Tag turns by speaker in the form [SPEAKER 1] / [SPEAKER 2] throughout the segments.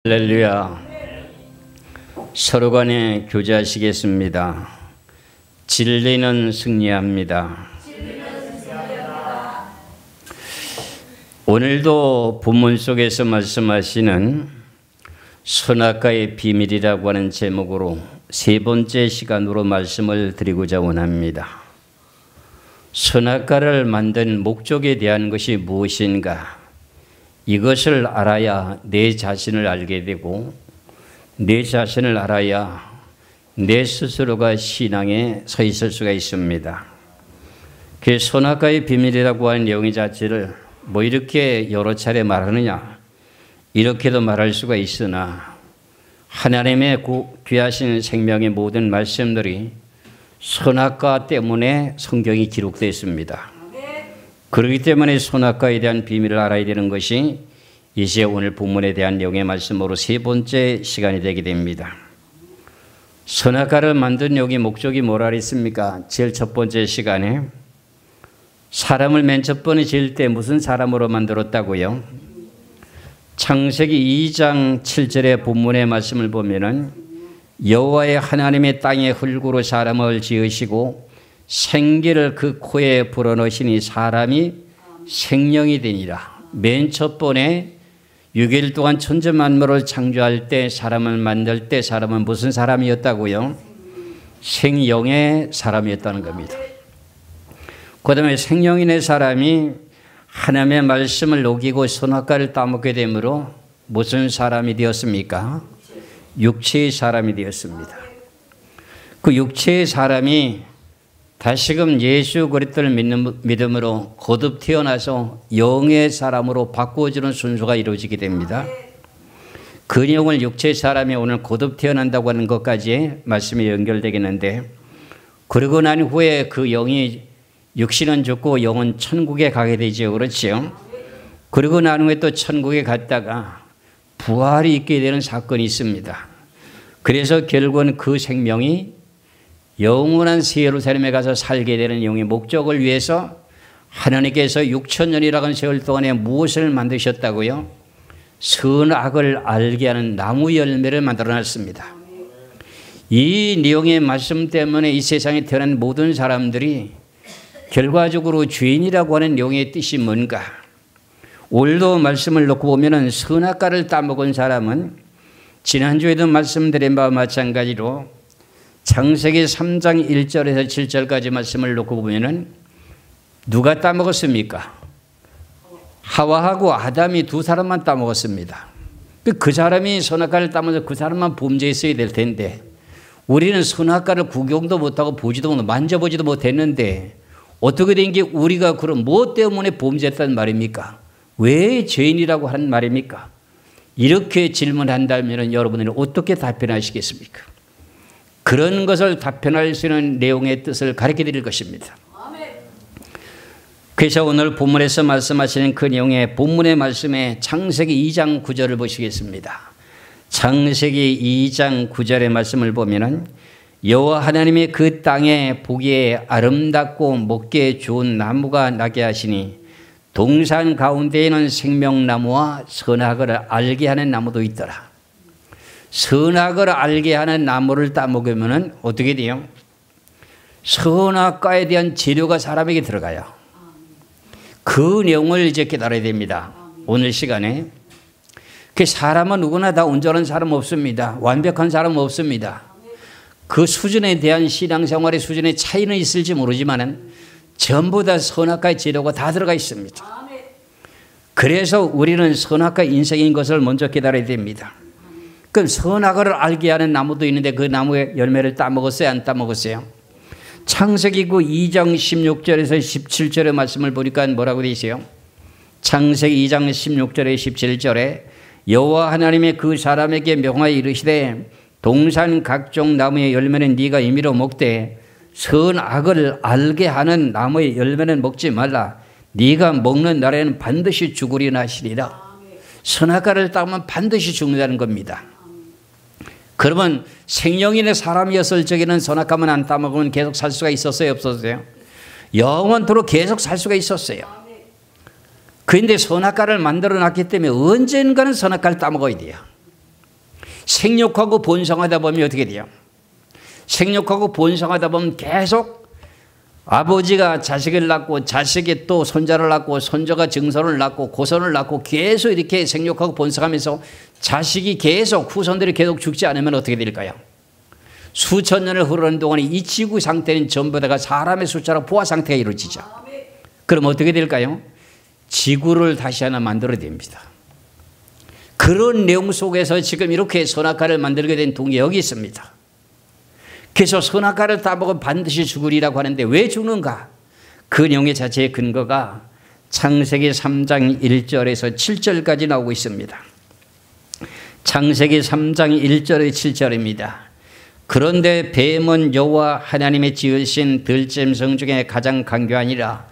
[SPEAKER 1] 할렐루야. 서로 간에 교제하시겠습니다. 진리는 승리합니다. 오늘도 본문 속에서 말씀하시는 선악과의 비밀이라고 하는 제목으로 세 번째 시간으로 말씀을 드리고자 원합니다. 선악과를 만든 목적에 대한 것이 무엇인가? 이것을 알아야 내 자신을 알게 되고, 내 자신을 알아야 내 스스로가 신앙에 서 있을 수가 있습니다. 그 선악과의 비밀이라고 하는 내용 자체를 뭐 이렇게 여러 차례 말하느냐, 이렇게도 말할 수가 있으나 하나님의 귀하신 생명의 모든 말씀들이 선악과 때문에 성경이 기록되어 있습니다. 그렇기 때문에 선악과에 대한 비밀을 알아야 되는 것이 이제 오늘 본문에 대한 내용의 말씀으로 세 번째 시간이 되게 됩니다. 선악과를 만든 여기 목적이 뭐라 그랬습니까? 제일 첫 번째 시간에 사람을 맨 첫 번에 지을 때 무슨 사람으로 만들었다고요? 창세기 2장 7절의 본문의 말씀을 보면은 여호와의 하나님의 땅에 흙으로 사람을 지으시고 생기를 그 코에 불어넣으시니 사람이 생명이 되니라. 맨 첫 번에 6일 동안 천지 만물을 창조할 때, 사람을 만들 때 사람은 무슨 사람이었다고요? 생영의 사람이었다는 겁니다. 그 다음에 생명인의 사람이 하나님의 말씀을 녹이고 선악과를 따먹게 되므로 무슨 사람이 되었습니까? 육체의 사람이 되었습니다. 그 육체의 사람이 다시금 예수 그리스도를 믿음으로 거듭 태어나서 영의 사람으로 바꾸어지는 순서가 이루어지게 됩니다. 그 내용을 육체의 사람이 오늘 거듭 태어난다고 하는 것까지 말씀이 연결되겠는데, 그러고 난 후에 그 영이 육신은 죽고 영은 천국에 가게 되죠. 그렇죠? 그리고 난 후에 또 천국에 갔다가 부활이 있게 되는 사건이 있습니다. 그래서 결국은 그 생명이 영원한 새 예루살렘에 가서 살게 되는 영의 목적을 위해서 하나님께서 6천년이라는 하는 세월 동안에 무엇을 만드셨다고요? 선악을 알게 하는 나무 열매를 만들어놨습니다. 이 내용의 말씀 때문에 이 세상에 태어난 모든 사람들이 결과적으로 죄인이라고 하는 내용의 뜻이 뭔가? 오늘도 말씀을 놓고 보면 선악과를 따먹은 사람은 지난주에도 말씀드린 바와 마찬가지로 창세기 3장 1절에서 7절까지 말씀을 놓고 보면은 누가 따먹었습니까? 하와하고 아담이 두 사람만 따먹었습니다. 그 사람이 선악과를 따먹어서 그 사람만 범죄했어야 될 텐데, 우리는 선악과를 구경도 못하고 보지도 못하고 만져보지도 못했는데 어떻게 된 게 우리가 그럼 무엇 때문에 범죄했다는 말입니까? 왜 죄인이라고 하는 말입니까? 이렇게 질문한다면 여러분은 어떻게 답변하시겠습니까? 그런 것을 답변할 수 있는 내용의 뜻을 가르쳐 드릴 것입니다. 그래서 오늘 본문에서 말씀하시는 그 내용의 본문의 말씀에 창세기 2장 9절을 보시겠습니다. 창세기 2장 9절의 말씀을 보면은 여호와 하나님이 그 땅에 보기에 아름답고 먹기에 좋은 나무가 나게 하시니 동산 가운데에는 생명나무와 선악을 알게 하는 나무도 있더라. 선악을 알게 하는 나무를 따먹으면 어떻게 돼요? 선악과에 대한 재료가 사람에게 들어가요. 그 내용을 이제 깨달아야 됩니다. 오늘 시간에. 그 사람은 누구나 다 온전한 사람 없습니다. 완벽한 사람 없습니다. 그 수준에 대한 신앙생활의 수준의 차이는 있을지 모르지만 전부 다 선악과의 재료가 다 들어가 있습니다. 그래서 우리는 선악과 인생인 것을 먼저 깨달아야 됩니다. 그럼 선악을 알게 하는 나무도 있는데 그 나무의 열매를 따먹었어요? 안 따먹었어요? 창세기 2장 16절에서 17절의 말씀을 보니까 뭐라고 되어 있어요? 창세기 2장 16절에 17절에 여호와 하나님의 그 사람에게 명하여 이르시되 동산 각종 나무의 열매는 네가 임의로 먹되 선악을 알게 하는 나무의 열매는 먹지 말라. 네가 먹는 날에는 반드시 죽으리라 하시리라. 선악과를 따면 반드시 죽는다는 겁니다. 그러면 생명인의 사람이었을 적에는 선악과만 안 따먹으면 계속 살 수가 있었어요? 없었어요? 영원토록 계속 살 수가 있었어요. 그런데 선악과를 만들어 놨기 때문에 언젠가는 선악과를 따먹어야 돼요. 생육하고 번성하다 보면 어떻게 돼요? 생육하고 번성하다 보면 계속 아버지가 자식을 낳고 자식이 또 손자를 낳고 손자가 증손을 낳고 고손을 낳고 계속 이렇게 생육하고 번성하면서 자식이 계속 후손들이 계속 죽지 않으면 어떻게 될까요? 수천 년을 흐르는 동안에 이 지구 상태는 전부 다가 사람의 숫자로 포화 상태가 이루어지죠. 그럼 어떻게 될까요? 지구를 다시 하나 만들어야 됩니다. 그런 내용 속에서 지금 이렇게 선악과를 만들게 된 동이 여기 있습니다. 그래서 선악과를 따먹으면 반드시 죽으리라고 하는데 왜 죽는가? 그 내용의 자체의 근거가 창세기 3장 1절에서 7절까지 나오고 있습니다. 창세기 3장 1절에 7절입니다. 그런데 뱀은 여호와 하나님의 지으신 들짐승 중에 가장 강교하니라.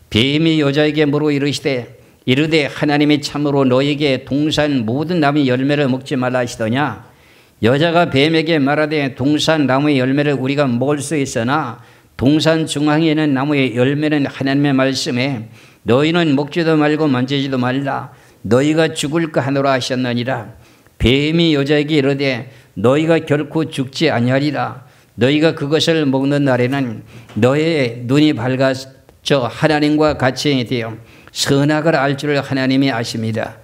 [SPEAKER 1] 뱀이 여자에게 물어 이르되 하나님이 참으로 너에게 동산 모든 나무의 열매를 먹지 말라 하시더냐. 여자가 뱀에게 말하되 동산 나무의 열매를 우리가 먹을 수 있으나 동산 중앙에 있는 나무의 열매는 하나님의 말씀에 너희는 먹지도 말고 만지지도 말라. 너희가 죽을까 하노라 하셨느니라. 뱀이 여자에게 이르되 너희가 결코 죽지 아니하리라. 너희가 그것을 먹는 날에는 너의 눈이 밝아져 하나님과 같이 되어 선악을 알 줄을 하나님이 아십니다.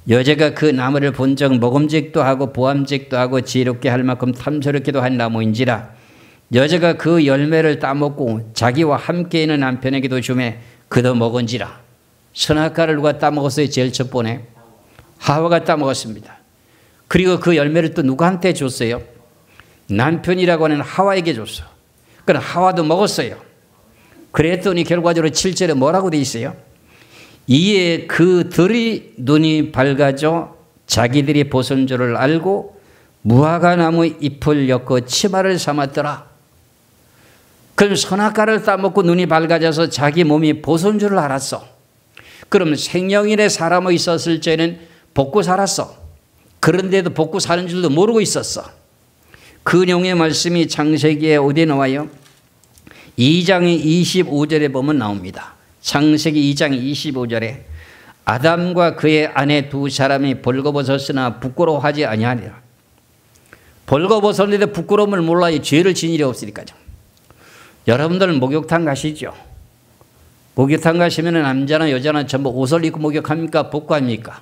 [SPEAKER 1] 여자가 그 나무를 본 적 먹음직도 하고 보암직도 하고 지혜롭게 할 만큼 탐스럽기도 한 나무인지라. 여자가 그 열매를 따먹고 자기와 함께 있는 남편에게도 주매 그도 먹은지라. 선악과를 누가 따먹었어요? 제일 첫 번에 하와가 따먹었습니다. 그리고 그 열매를 또 누구한테 줬어요? 남편이라고 하는 하와에게 줬어. 그럼 하와도 먹었어요. 그랬더니 결과적으로 7절에 뭐라고 돼 있어요? 이에 그들이 눈이 밝아져 자기들이 벗은 줄을 알고 무화과 나무 잎을 엮어 치마를 삼았더라. 그럼 선악과를 따먹고 눈이 밝아져서 자기 몸이 벗은 줄을 알았어. 그럼 생명인의 사람이 있었을 때는 벗고 살았어. 그런데도 벗고 사는 줄도 모르고 있었어. 그 내용의 말씀이 창세기에 어디에 나와요? 2장 25절에 보면 나옵니다. 창세기 2장 25절에 아담과 그의 아내 두 사람이 벌거벗었으나 부끄러워하지 아니하니라. 벌거벗었는데 부끄러움을 몰라요. 죄를 지은 일이 없으니까요. 여러분들 목욕탕 가시죠? 목욕탕 가시면 남자나 여자나 전부 옷을 입고 목욕합니까? 벗고 합니까?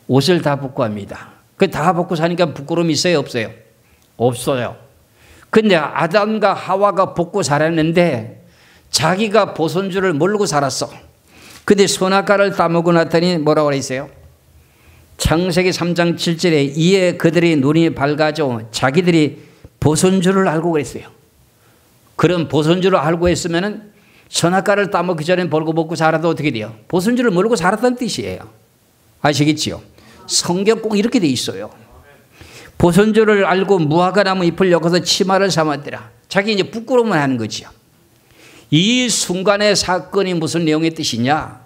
[SPEAKER 1] 옷을 다 벗고 합니다. 그 다 벗고 사니까 부끄러움이 있어요? 없어요? 없어요. 근데 아담과 하와가 벗고 살았는데 자기가 벗은 줄을 모르고 살았어. 근데 선악과를 따먹고 났더니 뭐라고 그랬어요? 창세기 3장 7절에 이에 그들이 눈이 밝아져 자기들이 벗은 줄을 알고 그랬어요. 그럼 벗은 줄을 알고 했으면은 선악과를 따먹기 전에 벌거벗고 살아도 어떻게 돼요? 벗은 줄을 모르고 살았다는 뜻이에요. 아시겠지요? 성경 꼭 이렇게 돼 있어요. 벗은 줄을 알고 무화과 나무 잎을 엮어서 치마를 삼았더라. 자기 이제 부끄러움을 하는 거지요. 이 순간의 사건이 무슨 내용의 뜻이냐?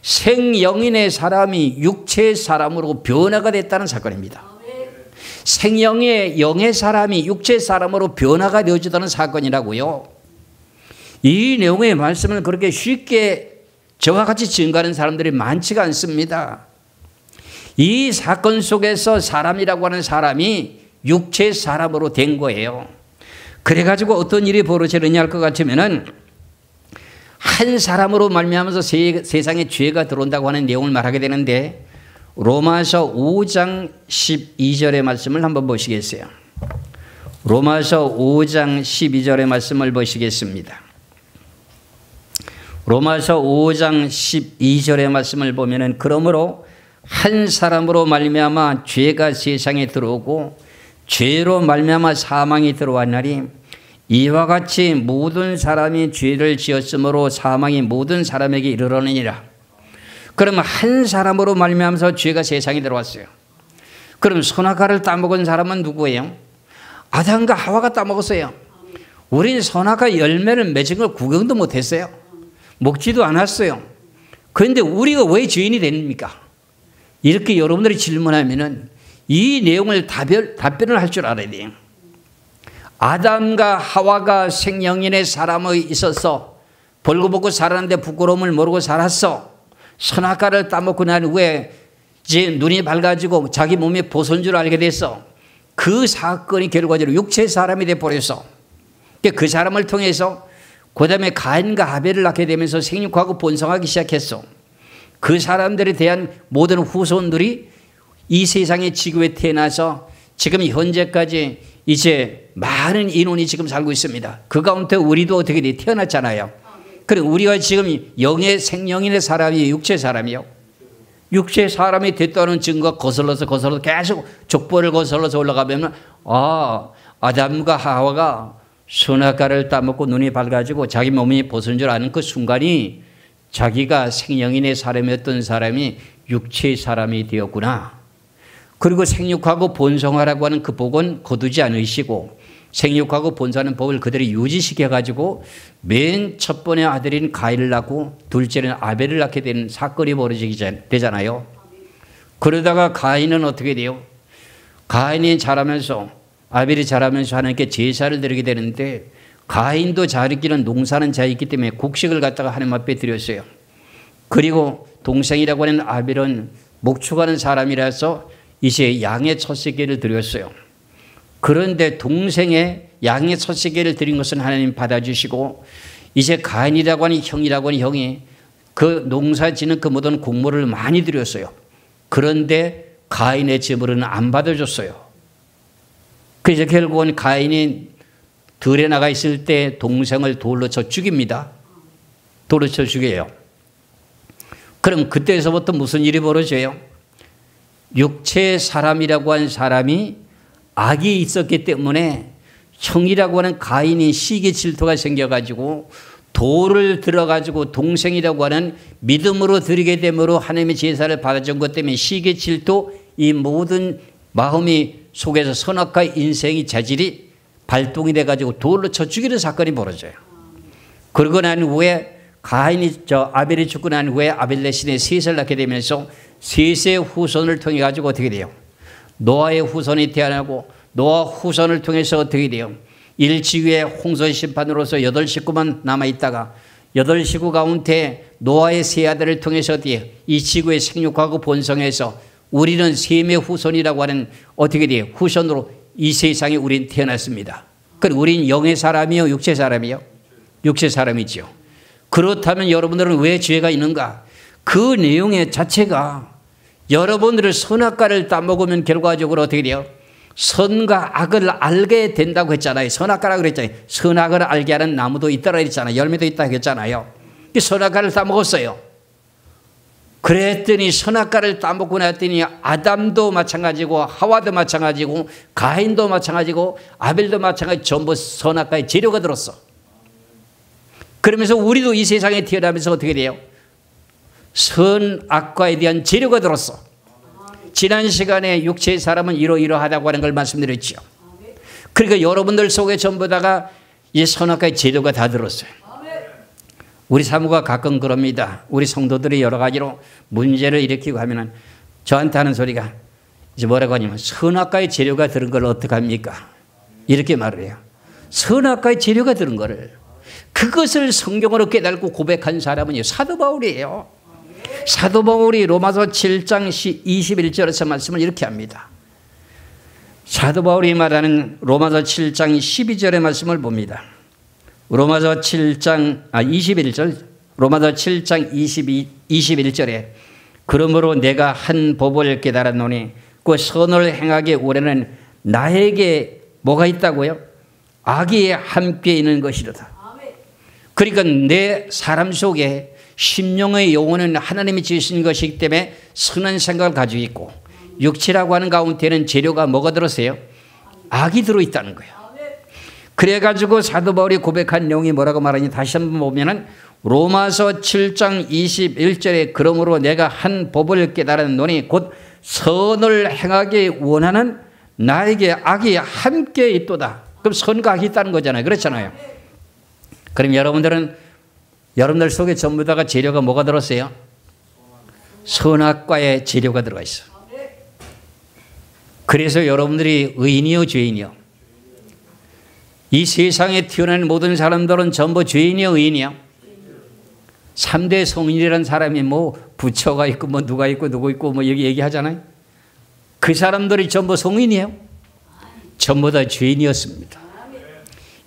[SPEAKER 1] 생영인의 사람이 육체의 사람으로 변화가 됐다는 사건입니다. 생영의 영의 사람이 육체의 사람으로 변화가 되어지다는 사건이라고요. 이 내용의 말씀을 그렇게 쉽게 저와 같이 증거하는 사람들이 많지가 않습니다. 이 사건 속에서 사람이라고 하는 사람이 육체의 사람으로 된 거예요. 그래가지고 어떤 일이 벌어지느냐 할 것 같으면은 한 사람으로 말미암아서 세상에 죄가 들어온다고 하는 내용을 말하게 되는데 로마서 5장 12절의 말씀을 한번 보시겠어요? 로마서 5장 12절의 말씀을 보시겠습니다. 로마서 5장 12절의 말씀을 보면은 그러므로 한 사람으로 말미암아 죄가 세상에 들어오고 죄로 말미암아 사망이 들어왔나니 이와 같이 모든 사람이 죄를 지었으므로 사망이 모든 사람에게 이르러느니라. 그러면 한 사람으로 말미암아서 죄가 세상에 들어왔어요. 그럼 선악과를 따먹은 사람은 누구예요? 아담과 하와가 따먹었어요. 우린 선악과 열매를 맺은 걸 구경도 못했어요. 먹지도 않았어요. 그런데 우리가 왜 죄인이 됩니까? 이렇게 여러분들이 질문하면은 이 내용을 답변을 할 줄 알아야 돼요. 아담과 하와가 생영인의 사람이 있어서 벌거벗고 살았는데 부끄러움을 모르고 살았어. 선악과를 따먹고 난 후에 이제 눈이 밝아지고 자기 몸에 벗은 줄 알게 됐어. 그 사건이 결과적으로 육체의 사람이 되어버렸어. 그 사람을 통해서 그 다음에 가인과 아벨을 낳게 되면서 생육하고 번성하기 시작했어. 그 사람들에 대한 모든 후손들이 이 세상의 지구에 태어나서 지금 현재까지 이제 많은 인원이 지금 살고 있습니다. 그 가운데 우리도 어떻게 돼? 태어났잖아요. 그럼 우리가 지금 영의 생명인의 사람이 육체 사람이요. 육체 사람이 됐다는 증거가 거슬러서 계속 족보를 거슬러서 올라가면 아담과 하와가 선악과를 따먹고 눈이 밝아지고 자기 몸이 벗은 줄 아는 그 순간이 자기가 생명인의 사람이었던 사람이 육체의 사람이 되었구나. 그리고 생육하고 번성하라고 하는 그 복은 거두지 않으시고 생육하고 번성하는 법을 그대로 유지시켜가지고 맨 첫 번째 아들인 가인을 낳고 둘째는 아벨을 낳게 되는 사건이 벌어지게 되잖아요. 그러다가 가인은 어떻게 돼요? 가인이 자라면서 아벨이 자라면서 하나님께 제사를 드리게 되는데 가인도 자기는 농사는 자였기 때문에 곡식을 갖다가 하나님 앞에 드렸어요. 그리고 동생이라고 하는 아벨은 목축하는 사람이라서 이제 양의 첫 새끼를 드렸어요. 그런데 동생의 양의 첫 새끼를 드린 것은 하나님 받아주시고 이제 가인이라고 하는 형이라고 하는 형이 그 농사 짓는 그 모든 곡물을 많이 드렸어요. 그런데 가인의 제물은 안 받아줬어요. 그래서 결국은 가인이 들에 나가 있을 때 동생을 돌로 쳐 죽입니다. 돌로 쳐 죽여요. 그럼 그때서부터 무슨 일이 벌어져요? 육체의 사람이라고 한 사람이 악이 있었기 때문에 형이라고 하는 가인이 시기 질투가 생겨가지고 돌을 들어가지고 동생이라고 하는 믿음으로 드리게 됨으로 하나님의 제사를 받아준 것 때문에 시기 질투 이 모든 마음이 속에서 선악과 인생의 자질이 발동이 돼가지고 돌로 쳐 죽이는 사건이 벌어져요. 그러고 난 후에 아벨이 죽고 난 후에 아벨 대신에 셋을 낳게 되면서 셋의 후손을 통해 가지고 어떻게 돼요? 노아의 후손이 태어나고 노아 후손을 통해서 어떻게 돼요? 일지구의 홍수 심판으로서 8식구만 남아있다가 8식구 가운데 노아의 세 아들을 통해서 어떻게 이 지구에 생육하고 번성해서 우리는 셈의 후손이라고 하는 어떻게 돼요? 후손으로 이 세상에 우린 태어났습니다. 그럼 우린 영의 사람이요? 육체 사람이요? 육체 사람이죠. 그렇다면 여러분들은 왜 죄가 있는가? 그 내용의 자체가 여러분들을 선악과를 따먹으면 결과적으로 어떻게 돼요? 선과 악을 알게 된다고 했잖아요. 선악과라고 그랬잖아요. 선악을 알게 하는 나무도 있다고 했잖아요. 열매도 있다고 했잖아요. 선악과를 따먹었어요. 그랬더니 선악과를 따먹고 났더니 아담도 마찬가지고 하와도 마찬가지고 가인도 마찬가지고 아벨도 마찬가지고 전부 선악과의 재료가 들었어. 그러면서 우리도 이 세상에 태어나면서 어떻게 돼요? 선악과에 대한 재료가 들었어. 지난 시간에 육체의 사람은 이러이러하다고 하는 걸 말씀드렸죠. 그러니까 여러분들 속에 전부 다가 이 선악과의 재료가 다 들었어요. 우리 사모가 가끔 그럽니다. 우리 성도들이 여러 가지로 문제를 일으키고 하면은 저한테 하는 소리가 이제 뭐라고 하냐면 선악과의 재료가 들은 걸 어떡합니까? 이렇게 말을 해요. 선악과의 재료가 들은 거를 그것을 성경으로 깨닫고 고백한 사람은 사도 바울이에요. 사도 바울이 로마서 7장 21절에서 말씀을 이렇게 합니다. 사도 바울이 말하는 로마서 7장 12절의 말씀을 봅니다. 로마서 7장 21절 로마서 7장 21절에 그러므로 내가 한 법을 깨달았노니 그 선을 행하기 원하는 나에게 뭐가 있다고요? 악이 함께 있는 것이로다. 그러니까 내 사람 속에 심령의 영혼은 하나님이 지으신 것이기 때문에 선한 생각을 가지고 있고 육체라고 하는 가운데는 재료가 뭐가 들었어요? 악이 들어있다는 거예요. 그래가지고 사도 바울이 고백한 내용이 뭐라고 말하니 다시 한번 보면은 로마서 7장 21절에 그러므로 내가 한 법을 깨달았노니 곧 선을 행하기 원하는 나에게 악이 함께 있도다. 그럼 선과 악이 있다는 거잖아요. 그렇잖아요. 그럼 여러분들 속에 전부 다가 재료가 뭐가 들었어요? 선악과의 재료가 들어가 있어. 그래서 여러분들이 의인이요 죄인이요? 이 세상에 태어난 모든 사람들은 전부 죄인이요 의인이요? 3대 성인이라는 사람이 뭐 부처가 있고 뭐 누가 있고 누구 있고 뭐 여기 얘기하잖아요. 그 사람들이 전부 성인이에요? 전부 다 죄인이었습니다.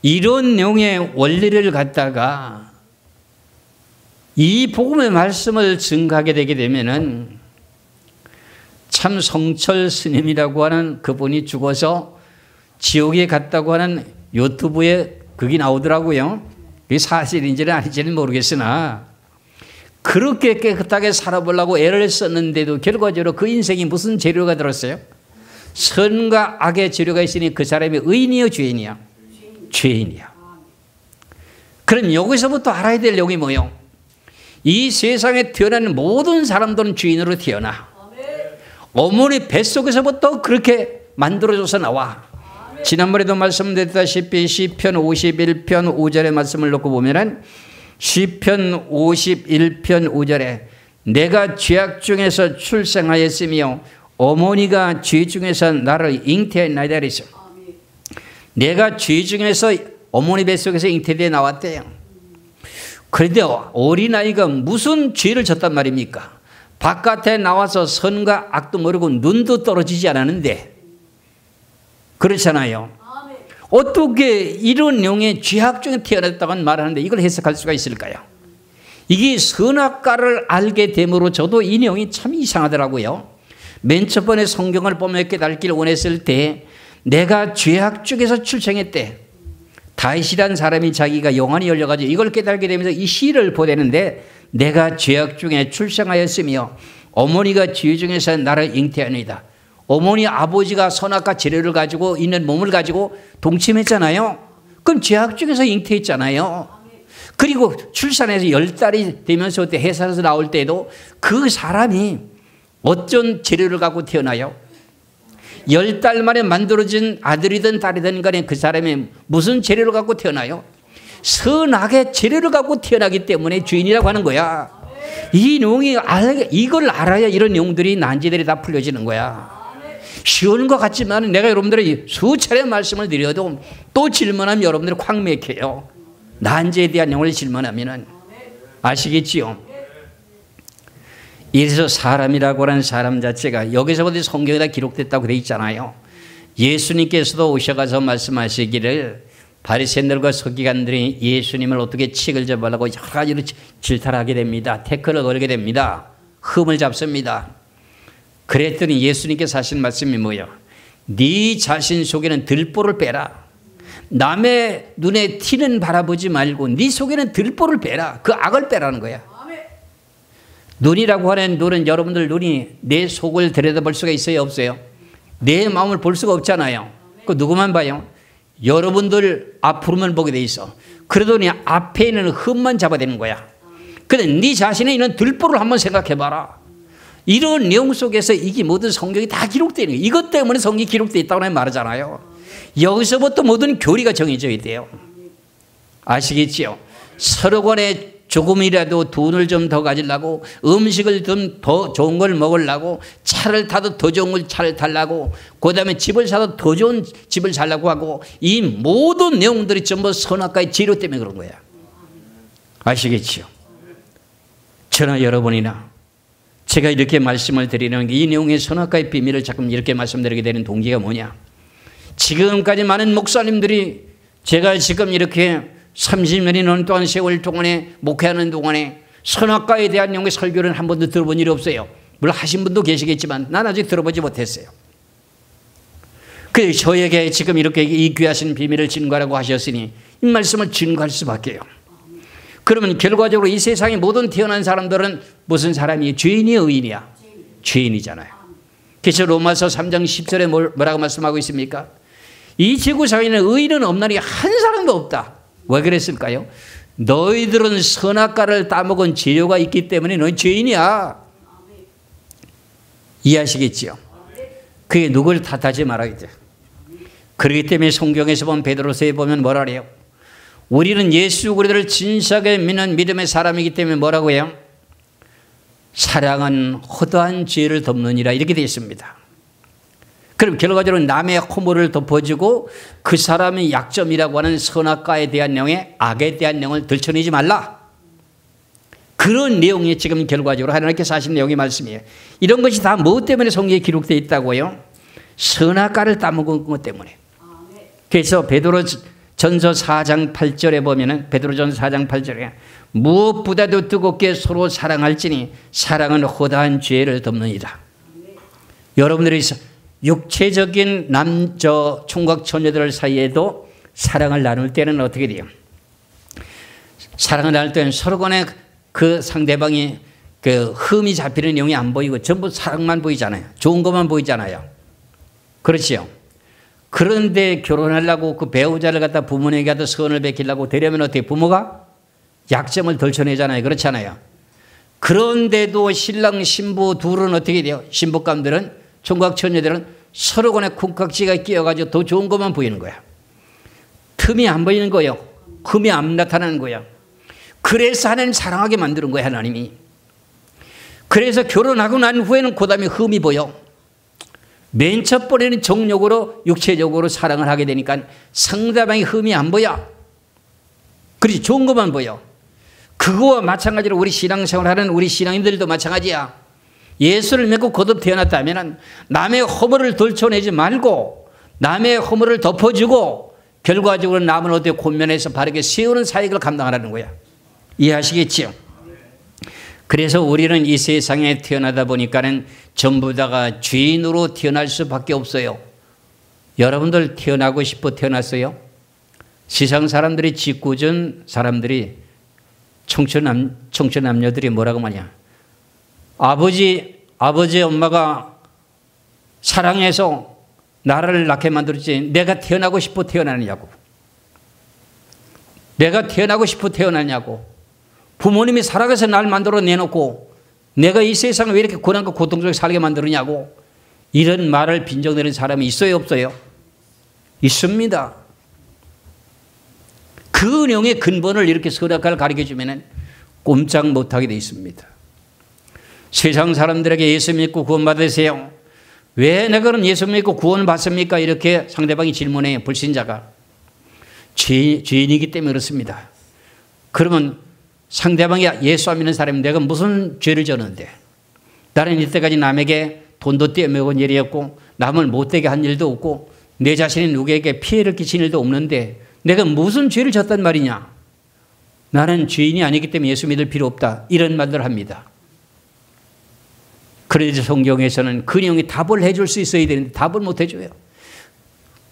[SPEAKER 1] 이런 내용의 원리를 갖다가 이 복음의 말씀을 증거하게 되게 되면은 참 성철 스님이라고 하는 그분이 죽어서 지옥에 갔다고 하는 유튜브에 그게 나오더라고요. 그게 사실인지는 아닌지는 모르겠으나 그렇게 깨끗하게 살아보려고 애를 썼는데도 결과적으로 그 인생이 무슨 재료가 들었어요? 선과 악의 재료가 있으니 그 사람이 의인이요 죄인이야? 죄인이야. 그럼 여기서부터 알아야 될 내용이 뭐예요? 이 세상에 태어난 모든 사람들은 죄인으로 태어나. 어머니 뱃속에서부터 그렇게 만들어져서 나와. 지난번에도 말씀드렸다시피 시편 51편 5절의 말씀을 놓고 보면은 시편 51편 5절에 내가 죄악 중에서 출생하였으며 어머니가 죄 중에서 나를 잉태하였나이다 그랬어. 내가 죄 중에서 어머니 뱃속에서 잉태되어 나왔대요. 그런데 어린아이가 무슨 죄를 졌단 말입니까? 바깥에 나와서 선과 악도 모르고 눈도 떨어지지 않았는데 그렇잖아요. 어떻게 이런 내용의 죄악 중에 태어났다고 말하는데 이걸 해석할 수가 있을까요? 이게 선악과를 알게 됨으로 저도 이 내용이 참 이상하더라고요. 맨 첫 번에 성경을 보며 깨닫기를 원했을 때 내가 죄악 중에서 출생했대. 다윗이라는 사람이 자기가 영안이 열려가지고 이걸 깨닫게 되면서 이 시를 보내는데 내가 죄악 중에 출생하였으며 어머니가 죄 중에서 나를 잉태하니이다. 어머니 아버지가 선악과 재료를 가지고 있는 몸을 가지고 동침했잖아요. 그럼 죄악 중에서 잉태했잖아요. 그리고 출산해서 10달이 되면서 그때 해산에서 나올 때도 그 사람이 어떤 재료를 갖고 태어나요? 10달 만에 만들어진 아들이든 딸이든 간에 그 사람이 무슨 재료를 갖고 태어나요? 선악의 재료를 갖고 태어나기 때문에 죄인이라고 하는 거야. 이 내용이 이걸 알아야 이런 내용들이 난제들이 다 풀려지는 거야. 쉬운 것 같지만 내가 여러분들이 수차례 말씀을 드려도 또 질문하면 여러분들이 콱 맥혀요. 난제에 대한 내용을 질문하면 아시겠지요? 이래서 사람이라고 하는 사람 자체가 여기서부터 성경에다 기록됐다고 되어 있잖아요. 예수님께서도 오셔가서 말씀하시기를 바리새인들과 서기관들이 예수님을 어떻게 칙을 잡으려고 여러 가지로 질타를 하게 됩니다. 태클을 걸게 됩니다. 흠을 잡습니다. 그랬더니 예수님께서 하신 말씀이 뭐예요? 네 자신 속에는 들보를 빼라. 남의 눈에 티는 바라보지 말고 네 속에는 들보를 빼라. 그 악을 빼라는 거야. 눈이라고 하는 눈은 여러분들 눈이 내 속을 들여다볼 수가 있어요? 없어요? 내 마음을 볼 수가 없잖아요. 그 누구만 봐요? 여러분들 앞으로만 보게 돼 있어. 그러더니 앞에 있는 흠만 잡아대는 거야. 근데 네 자신에 있는 들보를 한번 생각해봐라. 이런 내용 속에서 이게 모든 성경이 다 기록되어 있는 거예요. 이것 때문에 성경이 기록되어 있다고 말하잖아요. 여기서부터 모든 교리가 정해져야 돼요. 아시겠지요? 서로 간에 조금이라도 돈을 좀 더 가지려고 음식을 좀 더 좋은 걸 먹으려고 차를 타도 더 좋은 걸 차를 타려고 그 다음에 집을 사도 더 좋은 집을 살려고 하고 이 모든 내용들이 전부 선악과의 재료 때문에 그런 거야. 아시겠지요? 저나 여러분이나 제가 이렇게 말씀을 드리는 게 이 내용의 선악과의 비밀을 자꾸 이렇게 말씀드리게 되는 동기가 뭐냐? 지금까지 많은 목사님들이 제가 지금 이렇게 30년이 넘는 동안 세월 동안에 목회하는 동안에 선악과에 대한 내용의 설교를 한 번도 들어본 일이 없어요. 물론 하신 분도 계시겠지만 난 아직 들어보지 못했어요. 그래서 저에게 지금 이렇게 이 귀하신 비밀을 증거하라고 하셨으니 이 말씀을 증거할 수밖에요. 그러면 결과적으로 이 세상에 모든 태어난 사람들은 무슨 사람이에요? 죄인이야 의인이야? 죄인이잖아요. 그래서 로마서 3장 10절에 뭐라고 말씀하고 있습니까? 이 지구상에는 의인은 없나니 한 사람도 없다. 왜 그랬을까요? 너희들은 선악과를 따먹은 재료가 있기 때문에 너희 죄인이야. 이해하시겠지요? 그게 누구를 탓하지 말아야죠. 그렇기 때문에 성경에서 보면 베드로서에 보면 뭐라 그래요? 우리는 예수 그리스도를 진실하게 믿는 믿음의 사람이기 때문에 뭐라고 해요? 사랑은 허다한 죄를 덮느니라 이렇게 되어 있습니다. 그럼 결과적으로 남의 허물을 덮어주고 그 사람의 약점이라고 하는 선악과에 대한 내용에 악에 대한 내용을 들춰내지 말라. 그런 내용이 지금 결과적으로 하나님께서 하신 내용의 말씀이에요. 이런 것이 다 무엇 때문에 성경에 기록되어 있다고요? 선악과를 따먹은 것 때문에. 그래서 베드로전서 4장 8절에 보면은 베드로전서 4장 8절에 무엇보다도 뜨겁게 서로 사랑할지니 사랑은 허다한 죄를 덮느니라. 여러분들이 육체적인 총각 처녀들 사이에도 사랑을 나눌 때는 어떻게 돼요? 사랑을 나눌 때는 서로 간에 그 상대방이 그 흠이 잡히는 내용이 안 보이고 전부 사랑만 보이잖아요. 좋은 것만 보이잖아요. 그렇지요. 그런데 결혼하려고 그 배우자를 갖다 부모님에게 갖다 선을 베끼려고 되려면 어떻게 부모가 약점을 덜쳐내잖아요. 그렇잖아요. 그런데도 신랑 신부 둘은 어떻게 돼요? 신부감들은 총각 처녀들은 서로 간에 콩깍지가 끼어가지고 더 좋은 것만 보이는 거야. 틈이 안 보이는 거예요. 흠이 안 나타나는 거야. 그래서 하나님 사랑하게 만드는 거예요. 하나님이. 그래서 결혼하고 난 후에는 그 다음에 흠이 보여. 맨 첫 번에는 정욕으로 육체적으로 사랑을 하게 되니까 상대방의 흠이 안 보여. 그렇지, 좋은 것만 보여. 그거와 마찬가지로 우리 신앙생활하는 우리 신앙인들도 마찬가지야. 예수를 믿고 거듭 태어났다면 남의 허물을 덜쳐내지 말고 남의 허물을 덮어주고 결과적으로 남은 어떻게 권면해서 바르게 세우는 사역을 감당하라는 거야. 이해하시겠지요? 그래서 우리는 이 세상에 태어나다 보니까는 전부 다가 죄인으로 태어날 수밖에 없어요. 여러분들 태어나고 싶어 태어났어요? 세상 사람들이 짓궂은 사람들이 청춘 남녀들이 뭐라고 하냐? 아버지 엄마가 사랑해서 나를 낳게 만들었지 내가 태어나고 싶어 태어나느냐고. 내가 태어나고 싶어 태어나냐고. 부모님이 살아가서 날 만들어 내놓고 내가 이 세상을 왜 이렇게 고난과 고통 속에 살게 만들었냐고. 이런 말을 빈정대는 사람이 있어요 없어요? 있습니다. 그 내용의 근본을 이렇게 선악과를 가르쳐주면 꼼짝 못하게 돼 있습니다. 세상 사람들에게 예수 믿고 구원 받으세요. 왜 내가 그럼 예수 믿고 구원 받습니까? 이렇게 상대방이 질문해요. 불신자가. 죄인이기 때문에 그렇습니다. 그러면 상대방이 예수 안 믿는 사람이 내가 무슨 죄를 졌는데 나는 이때까지 남에게 돈도 떼어먹은 일이 없고 남을 못되게 한 일도 없고 내 자신이 누구에게 피해를 끼친 일도 없는데 내가 무슨 죄를 졌단 말이냐. 나는 죄인이 아니기 때문에 예수 믿을 필요 없다. 이런 말들을 합니다. 그래서 성경에서는 그 내용이 답을 해줄 수 있어야 되는데 답을 못 해줘요.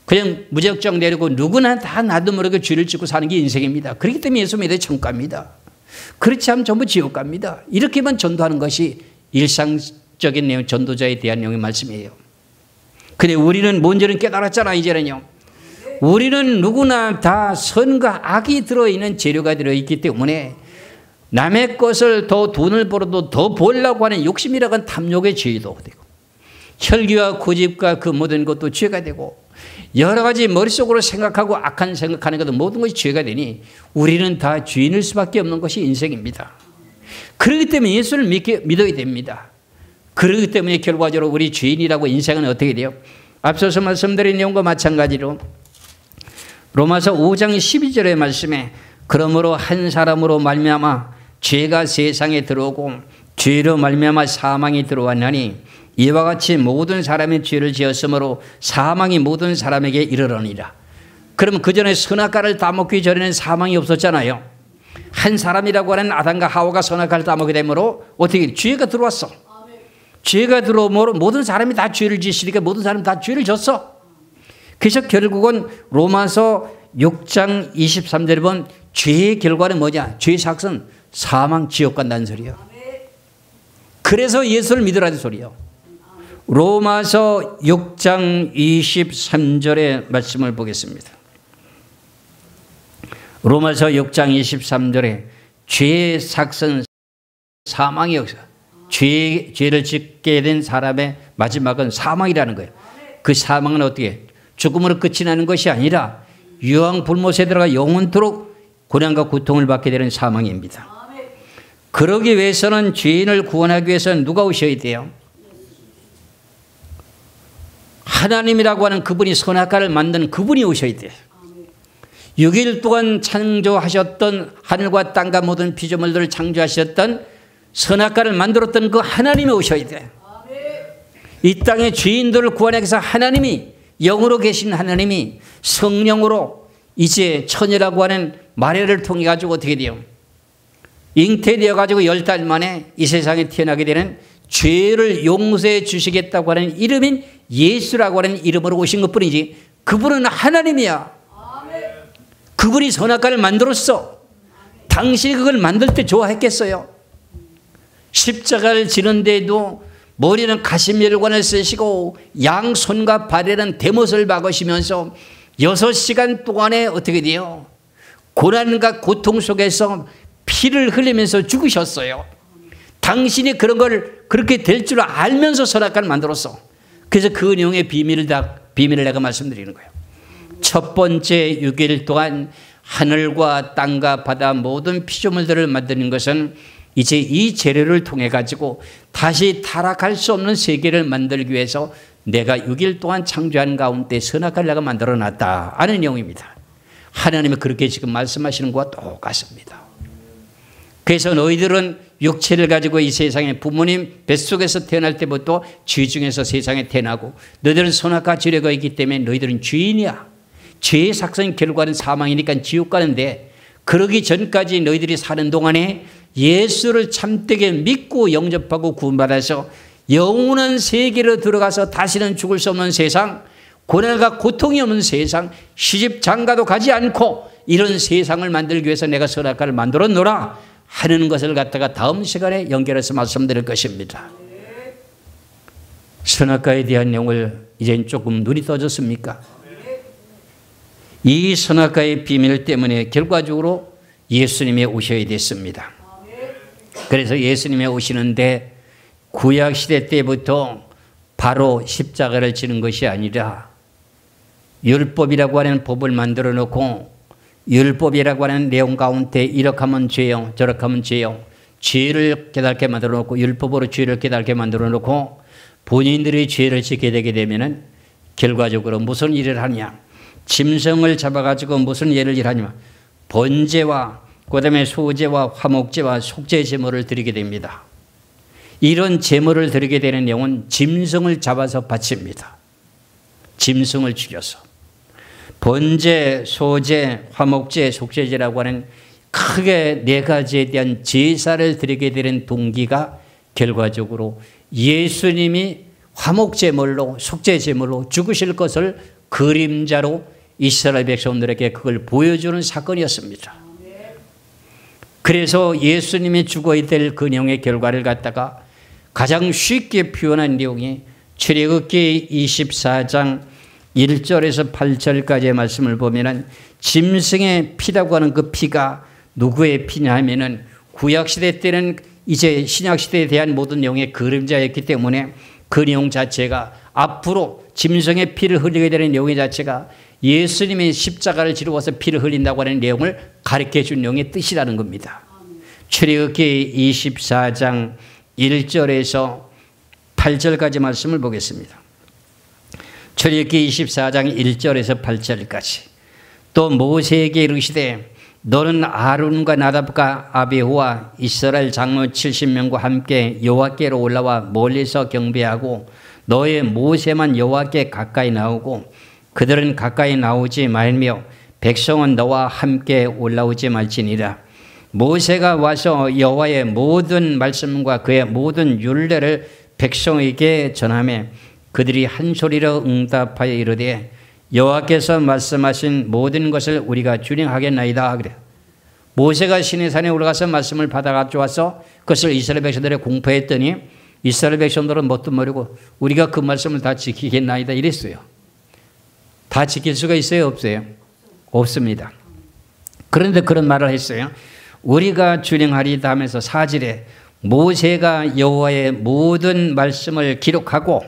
[SPEAKER 1] 그냥 무작정 내리고 누구나 다 나도 모르게 죄를 짓고 사는 게 인생입니다. 그렇기 때문에 예수 믿어야 천국 갑니다. 그렇지 않으면 전부 지옥 갑니다. 이렇게만 전도하는 것이 일상적인 내용, 전도자에 대한 내용의 말씀이에요. 근데 우리는 뭔지는 깨달았잖아. 이제는요. 우리는 누구나 다 선과 악이 들어있는 재료가 들어있기 때문에 남의 것을 더 돈을 벌어도 더 벌려고 하는 욕심이라고 하는 탐욕의 죄도 되고 혈기와 고집과 그 모든 것도 죄가 되고 여러 가지 머릿속으로 생각하고 악한 생각하는 것도 모든 것이 죄가 되니 우리는 다 죄인일 수밖에 없는 것이 인생입니다. 그렇기 때문에 예수를 믿어야 됩니다. 그렇기 때문에 결과적으로 우리 죄인이라고 인생은 어떻게 돼요? 앞서서 말씀드린 내용과 마찬가지로 로마서 5장 12절의 말씀에 그러므로 한 사람으로 말미암아 죄가 세상에 들어오고 죄로 말미암아 사망이 들어왔나니 이와 같이 모든 사람이 죄를 지었으므로 사망이 모든 사람에게 이르러니라. 그러면 그 전에 선악과를 따먹기 전에는 사망이 없었잖아요. 한 사람이라고 하는 아담과 하와가 선악과를 따먹게 되므로 어떻게 죄가 들어왔어. 죄가 들어오므로 모든 사람이 다 죄를 지으니까 모든 사람이 다 죄를 졌어. 그래서 결국은 로마서 6장 23절에 보면 죄의 결과는 뭐냐? 죄의 삭은 사망, 지옥 간다는 소리예요. 그래서 예수를 믿으라는 소리예요. 로마서 6장 23절의 말씀을 보겠습니다. 로마서 6장 23절에 죄의 삭은 사망이었어요. 죄를 짓게 된 사람의 마지막은 사망이라는 거예요. 그 사망은 어떻게? 죽음으로 끝이 나는 것이 아니라 유황 불못에 들어가 영원토록 고난과 고통을 받게 되는 사망입니다. 그러기 위해서는 죄인을 구원하기 위해서는 누가 오셔야 돼요? 하나님이라고 하는 그분이 선악과를 만든 그분이 오셔야 돼요. 6일 동안 창조하셨던 하늘과 땅과 모든 피조물들을 창조하셨던 선악과를 만들었던 그 하나님이 오셔야 돼요. 이 땅의 죄인들을 구원하기 위해서 하나님이 영으로 계신 하나님이 성령으로 이제 처녀라고 하는 마리아를 통해 가지고 어떻게 돼요? 잉태되어 가지고 10달 만에 이 세상에 태어나게 되는 죄를 용서해 주시겠다고 하는 이름인 예수라고 하는 이름으로 오신 것뿐이지 그분은 하나님이야. 그분이 선악과를 만들었어. 당신이 그걸 만들 때 좋아했겠어요? 십자가를 지는데도 머리는 가시멸관을 쓰시고 양손과 발에는 대못을 박으시면서 6시간 동안에 어떻게 돼요? 고난과 고통 속에서 피를 흘리면서 죽으셨어요. 당신이 그런 걸 그렇게 될 줄 알면서 선악과를 만들었어. 그래서 그 내용의 비밀을 내가 말씀드리는 거예요. 첫 번째 6일 동안 하늘과 땅과 바다 모든 피조물들을 만드는 것은 이제 이 재료를 통해 가지고 다시 타락할 수 없는 세계를 만들기 위해서 내가 6일 동안 창조한 가운데 선악과를 내가 만들어 놨다 하는 내용입니다. 하나님이 그렇게 지금 말씀하시는 것과 똑같습니다. 그래서 너희들은 육체를 가지고 이 세상에 부모님 뱃속에서 태어날 때부터 죄 중에서 세상에 태어나고 너희들은 선악과 지뢰가 있기 때문에 너희들은 죄인이야. 죄의 삭선 결과는 사망이니까 지옥 가는데 그러기 전까지 너희들이 사는 동안에 예수를 참되게 믿고 영접하고 구원받아서 영원한 세계로 들어가서 다시는 죽을 수 없는 세상, 고난과 고통이 없는 세상, 시집 장가도 가지 않고 이런 세상을 만들기 위해서 내가 선악과를 만들어 놓으라 하는 것을 갖다가 다음 시간에 연결해서 말씀드릴 것입니다. 선악과에 대한 내용을 이제 조금 눈이 떠졌습니까? 이 선악과의 비밀 때문에 결과적으로 예수님이 오셔야 됐습니다. 그래서 예수님이 오시는데 구약시대 때부터 바로 십자가를 지는 것이 아니라 율법이라고 하는 법을 만들어 놓고 율법이라고 하는 내용 가운데 이렇게 하면 죄요 저렇게 하면 죄요 죄를 깨닫게 만들어 놓고 율법으로 죄를 깨닫게 만들어 놓고 본인들이 죄를 짓게 되게 되면은 결과적으로 무슨 일을 하냐, 짐승을 잡아가지고 무슨 예를 하냐, 번제와 그다음에 소제와 화목제와 속죄 제물을 드리게 됩니다. 이런 제물을 드리게 되는 내용은 짐승을 잡아서 바칩니다. 짐승을 죽여서 번제, 소제, 화목제, 속죄제라고 하는 크게 4가지에 대한 제사를 드리게 되는 동기가 결과적으로 예수님이 화목제물로 속죄제물로 죽으실 것을 그림자로 이스라엘 백성들에게 그걸 보여주는 사건이었습니다. 그래서 예수님이 죽어야 될 그 내용의 결과를 갖다가 가장 쉽게 표현한 내용이 출애굽기 24장 1절에서 8절까지의 말씀을 보면은 짐승의 피라고 하는 그 피가 누구의 피냐 하면은 구약시대 때는 이제 신약시대에 대한 모든 내용의 그림자였기 때문에 그 내용 자체가 앞으로 짐승의 피를 흘리게 되는 내용 자체가 예수님이 십자가를 지루어서 피를 흘린다고 하는 내용을 가르쳐 준 내용의 뜻이라는 겁니다. 출애굽기 24장 1절에서 8절까지 말씀을 보겠습니다. 출애굽기 24장 1절에서 8절까지. 또 모세에게 이르시되 너는 아론과 나답과 아비후와 이스라엘 장로 70명과 함께 여호와께로 올라와 멀리서 경배하고 너의 모세만 여호와께 가까이 나오고 그들은 가까이 나오지 말며 백성은 너와 함께 올라오지 말지니라. 모세가 와서 여호와의 모든 말씀과 그의 모든 율례를 백성에게 전하며 그들이 한 소리로 응답하여 이르되 여호와께서 말씀하신 모든 것을 우리가 준행하겠나이다 그래. 모세가 시내산에 올라가서 말씀을 받아가지고 와서 그것을 이스라엘 백성들에 공포했더니 이스라엘 백성들은 뭣도 모르고 우리가 그 말씀을 다 지키겠나이다 이랬어요. 다 지킬 수가 있어요? 없어요? 없습니다. 그런데 그런 말을 했어요. 우리가 준행하리다 하면서 4절에 모세가 여호와의 모든 말씀을 기록하고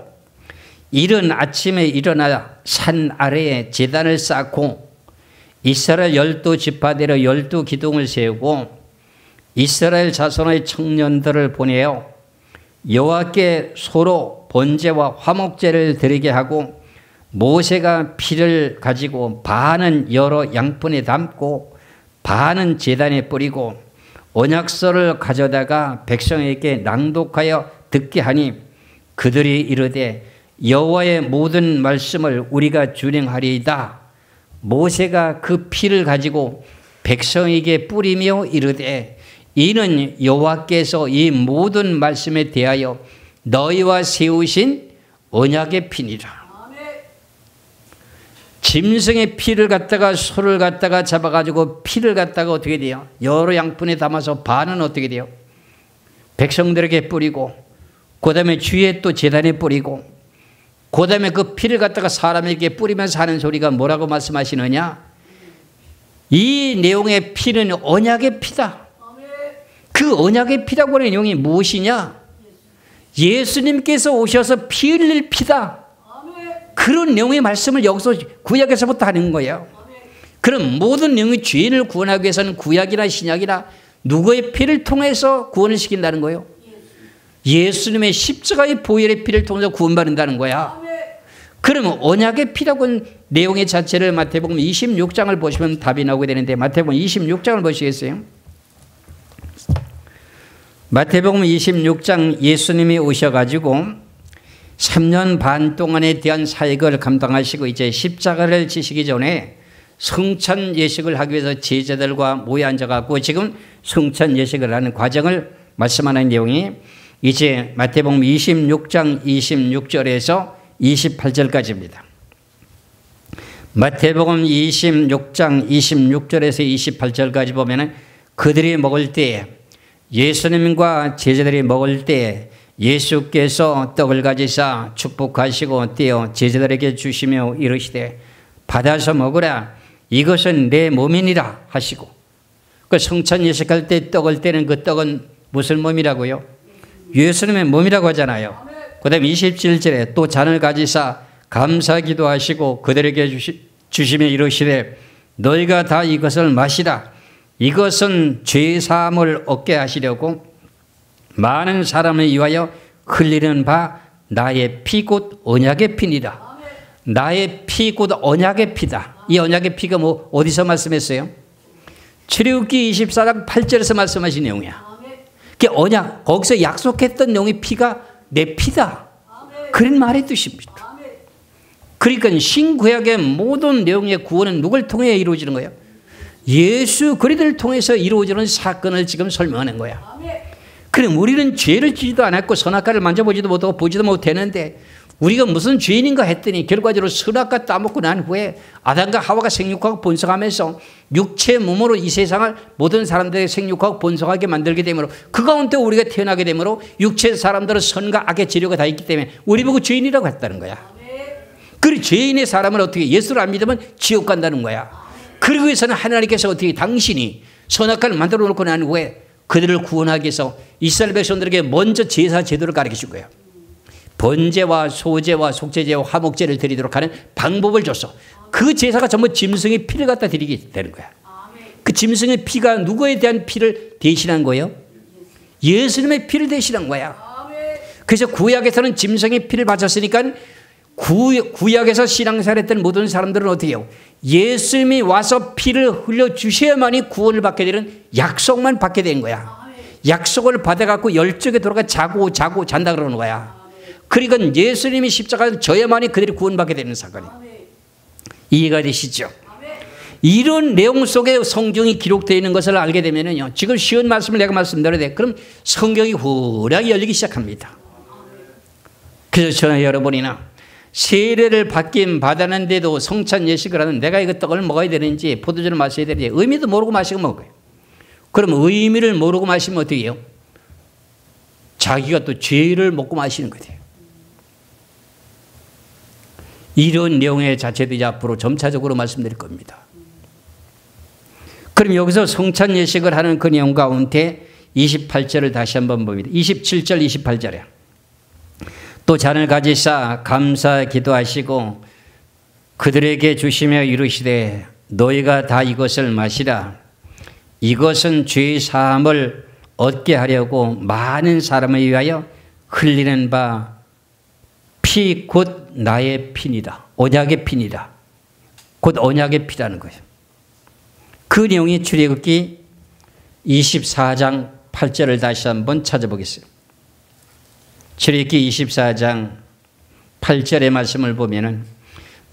[SPEAKER 1] 이른 아침에 일어나 산 아래에 제단을 쌓고 이스라엘 12지파대로 12기둥을 세우고 이스라엘 자손의 청년들을 보내어 여호와께 소로 번제와 화목제를 드리게 하고 모세가 피를 가지고 반은 여러 양푼에 담고 반은 제단에 뿌리고 언약서를 가져다가 백성에게 낭독하여 듣게 하니 그들이 이르되 여호와의 모든 말씀을 우리가 준행하리이다. 모세가 그 피를 가지고 백성에게 뿌리며 이르되 이는 여호와께서 이 모든 말씀에 대하여 너희와 세우신 언약의 피니라. 짐승의 피를 갖다가 소를 갖다가 잡아가지고 피를 갖다가 어떻게 돼요? 여러 양푼에 담아서 반은 어떻게 돼요? 백성들에게 뿌리고 그 다음에 주위에 또 제단에 뿌리고 그 다음에 그 피를 갖다가 사람에게 뿌리면서 하는 소리가 뭐라고 말씀하시느냐? 이 내용의 피는 언약의 피다. 그 언약의 피라고 하는 내용이 무엇이냐? 예수님께서 오셔서 피 흘릴 피다. 그런 내용의 말씀을 여기서 구약에서부터 하는 거예요. 그럼 모든 내용의 죄인을 구원하기 위해서는 구약이나 신약이나 누구의 피를 통해서 구원을 시킨다는 거예요? 예수님의 십자가의 보혈의 피를 통해서 구원받는다는 거야. 그러면 언약의 피라고 하는 내용의 자체를 마태복음 26장을 보시면 답이 나오게 되는데 마태복음 26장을 보시겠어요? 마태복음 26장 예수님이 오셔가지고 3년 반 동안에 대한 사역을 감당하시고 이제 십자가를 지시기 전에 성찬 예식을 하기 위해서 제자들과 모여 앉아갖고 지금 성찬 예식을 하는 과정을 말씀하는 내용이 이제 마태복음 26장 26절에서 28절까지입니다. 마태복음 26장 26절에서 28절까지 보면은 그들이 먹을 때 예수님과 제자들이 먹을 때 예수께서 떡을 가지사 축복하시고 떼어 제자들에게 주시며 이르시되 받아서 먹으라 이것은 내 몸이니라 하시고 그 성찬 예식할 때 떡을 떼는 그 떡은 무슨 몸이라고요? 예수님의 몸이라고 하잖아요. 그 다음 27절에 또 잔을 가지사 감사 기도하시고 그들에게 주시며 이르시되 너희가 다 이것을 마시라 이것은 죄사함을 얻게 하시려고 많은 사람을 위하여 흘리는 바 나의 피 곧 언약의 피니라. 나의 피 곧 언약의 피다. 이 언약의 피가 뭐 어디서 말씀했어요? 출애굽기 24장 8절에서 말씀하신 내용이야. 그 언약 거기서 약속했던 내용의 피가 내 피다. 그런 말의 뜻입니다. 그러니까 신구약의 모든 내용의 구원은 누굴 통해 이루어지는 거예요? 예수 그리스도를 통해서 이루어지는 사건을 지금 설명하는 거야. 그럼 우리는 죄를 지지도 않았고 선악과를 만져보지도 못하고 보지도 못했는데 우리가 무슨 죄인인가 했더니 결과적으로 선악과 따먹고 난 후에 아담과 하와가 생육하고 번성하면서 육체 몸으로 이 세상을 모든 사람들의 생육하고 번성하게 만들게 되므로 그 가운데 우리가 태어나게 되므로 육체 사람들은 선과 악의 재료가 다 있기 때문에 우리 보고 죄인이라고 했다는 거야. 그리고 죄인의 사람을 어떻게 예수를 안 믿으면 지옥 간다는 거야. 그러기 위해서는 하나님께서 어떻게 당신이 선악과를 만들어 놓고 난 후에 그들을 구원하기 위해서 이스라엘 백성들에게 먼저 제사 제도를 가르쳐 준 거예요. 번제와 소제와 속죄제와 화목제를 드리도록 하는 방법을 줬어. 그 제사가 전부 짐승의 피를 갖다 드리게 되는 거야. 그 짐승의 피가 누구에 대한 피를 대신한 거예요? 예수님의 피를 대신한 거야. 그래서 구약에서는 짐승의 피를 바쳤으니까 구약에서 신앙생활 했던 모든 사람들은 어떻게 해요? 예수님이 와서 피를 흘려주셔야만이 구원을 받게 되는 약속만 받게 된 거야. 약속을 받아갖고 열정에 들어가 자고 잔다 그러는 거야. 그러니까 예수님이 십자가에 져야만이 그들이 구원받게 되는 사건이에요. 이해가 되시죠? 이런 내용 속에 성경이 기록되어 있는 것을 알게 되면요, 지금 쉬운 말씀을 내가 말씀드려야 돼. 그럼 성경이 호락이 열리기 시작합니다. 그래서 저는 여러분이나 세례를 받았는데도 성찬 예식을 하는 내가 이거 떡을 먹어야 되는지 포도주를 마셔야 되는지 의미도 모르고 마시고 먹어요. 그럼 의미를 모르고 마시면 어떻게 해요? 자기가 또 죄를 먹고 마시는 거예요. 이런 내용의 자체도 이제 앞으로 점차적으로 말씀드릴 겁니다. 그럼 여기서 성찬 예식을 하는 그 내용 가운데 28절을 다시 한번 봅니다. 27절 28절에 또 잔을 가지사 감사 기도하시고 그들에게 주시며 이르시되 너희가 다 이것을 마시라. 이것은 죄 사함을 얻게 하려고 많은 사람을 위하여 흘리는 바 피 곧 나의 피니다. 언약의 피니다. 곧 언약의 피라는 거예요. 그 내용이 출애굽기 24장 8절을 다시 한번 찾아보겠습니다. 출애굽기 24장 8절의 말씀을 보면은